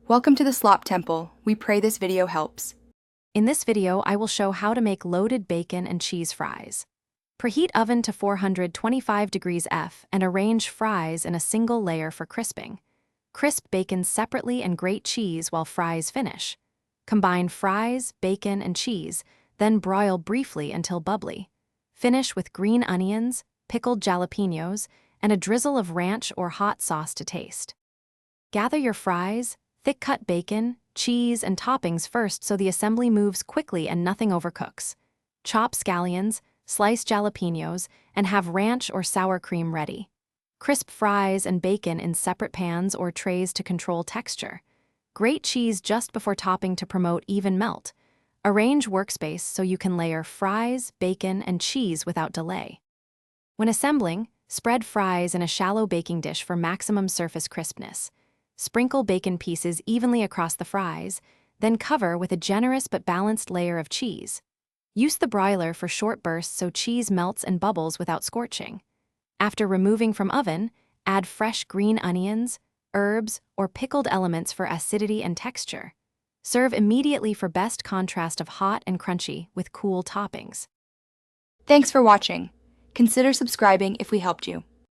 Welcome to the Slop Temple. We pray this video helps. In this video, I will show how to make loaded bacon and cheese fries. Preheat oven to 425 degrees F and arrange fries in a single layer for crisping. Crisp bacon separately and grate cheese while fries finish. Combine fries, bacon, and cheese, then broil briefly until bubbly. Finish with green onions, pickled jalapenos, and a drizzle of ranch or hot sauce to taste. Gather your fries, thick-cut bacon, cheese, and toppings first so the assembly moves quickly and nothing overcooks. Chop scallions, slice jalapenos, and have ranch or sour cream ready. Crisp fries and bacon in separate pans or trays to control texture. Grate cheese just before topping to promote even melt. Arrange workspace so you can layer fries, bacon, and cheese without delay. When assembling, spread fries in a shallow baking dish for maximum surface crispness. Sprinkle bacon pieces evenly across the fries, then cover with a generous but balanced layer of cheese. Use the broiler for short bursts so cheese melts and bubbles without scorching. After removing from oven, add fresh green onions, herbs, or pickled elements for acidity and texture. Serve immediately for best contrast of hot and crunchy with cool toppings. Thanks for watching. Consider subscribing if we helped you.